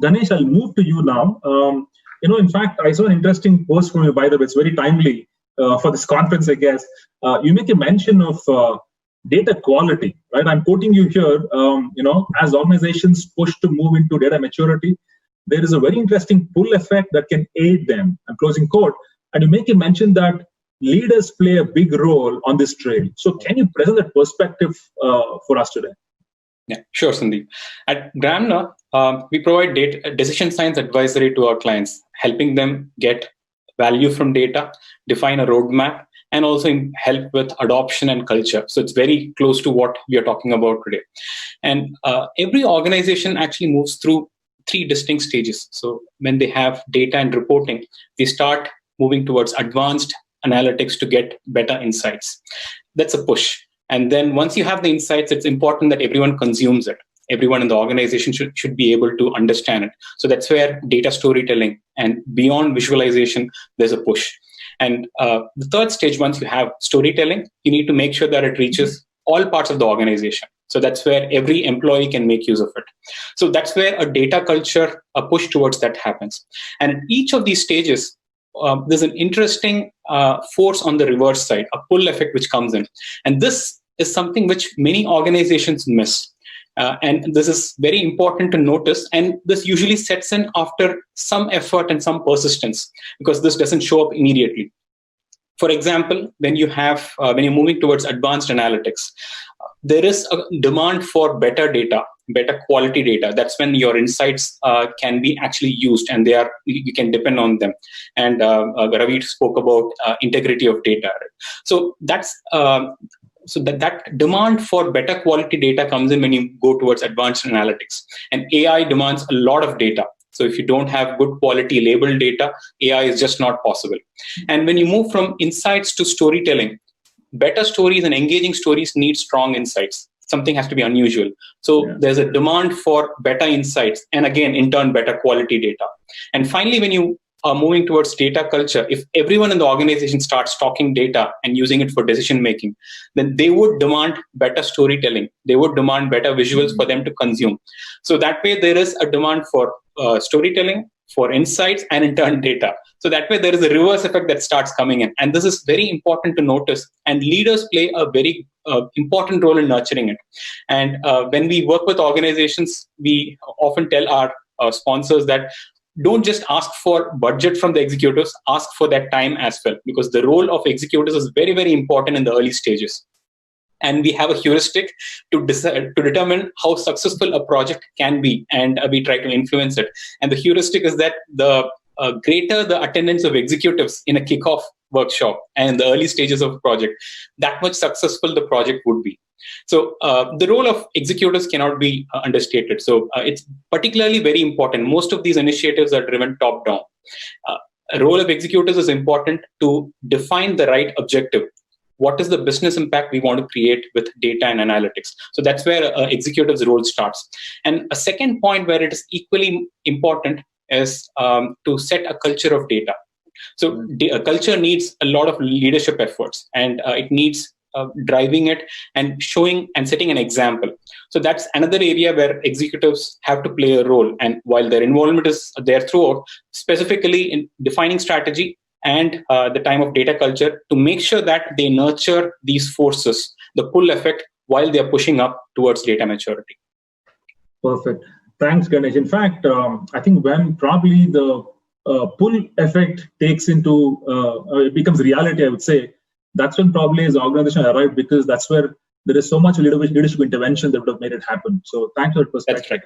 Ganesh, I'll move to you now. In fact, I saw an interesting post from you, by the way. It's very timely for this conference, I guess. You make a mention of data quality, right? I'm quoting you here. As organizations push to move into data maturity, there is a very interesting pull effect that can aid them. I'm closing quote. And you make a mention that leaders play a big role on this trail. So can you present that perspective for us today? Yeah, sure, Sandeep. At Gramener, we provide decision science advisory to our clients, helping them get value from data, define a roadmap, and also help with adoption and culture. So it's very close to what we are talking about today. And every organization actually moves through 3 distinct stages. So when they have data and reporting, they start moving towards advanced analytics to get better insights. That's a push. And then once you have the insights, it's important that everyone consumes it. Everyone in the organization should be able to understand it. So that's where data storytelling and beyond visualization, there's a push. And the third stage, once you have storytelling, you need to make sure that it reaches all parts of the organization. So that's where every employee can make use of it. So that's where a data culture, a push towards that happens. And at each of these stages, there's an interesting force on the reverse side, a pull effect which comes in. And this is something which many organizations miss. And this is very important to notice. And this usually sets in after some effort and some persistence, because this doesn't show up immediately. For example, when you're moving towards advanced analytics, there is a demand for better data, better quality data. That's when your insights can be actually used, and you can depend on them. And Ravi spoke about integrity of data. So that's that demand for better quality data comes in when you go towards advanced analytics. And AI demands a lot of data. So if you don't have good quality labeled data, AI is just not possible. And when you move from insights to storytelling, better stories and engaging stories need strong insights. Something has to be unusual. So there's a demand for better insights, and again, in turn, better quality data. And finally, when you are moving towards data culture, if everyone in the organization starts talking data and using it for decision making, then they would demand better storytelling. They would demand better visuals for them to consume. So that way, there is a demand for storytelling, for insights, and in turn, data. So that way, there is a reverse effect that starts coming in. And this is very important to notice. And leaders play a very important role in nurturing it. And when we work with organizations, we often tell our sponsors that don't just ask for budget from the executives, ask for that time as well, because the role of executives is very, very important in the early stages. And we have a heuristic to determine how successful a project can be, and we try to influence it. And the heuristic is that the greater the attendance of executives in a kickoff workshop and in the early stages of a project, that much successful the project would be. So the role of executives cannot be understated. So it's particularly very important. Most of these initiatives are driven top down. A role of executives is important to define the right objective. What is the business impact we want to create with data and analytics? So that's where executives' role starts. And a second point where it is equally important is to set a culture of data. So a culture needs a lot of leadership efforts, and it needs driving it and showing and setting an example. So that's another area where executives have to play a role. And while their involvement is there throughout, specifically in defining strategy and the time of data culture, to make sure that they nurture these forces, the pull effect, while they are pushing up towards data maturity. Perfect. Thanks, Ganesh. In fact, I think when probably the pull effect it becomes reality, I would say, that's when probably as organization arrived, because that's where there is so much leadership intervention that would have made it happen. So thanks for the perspective. That's right.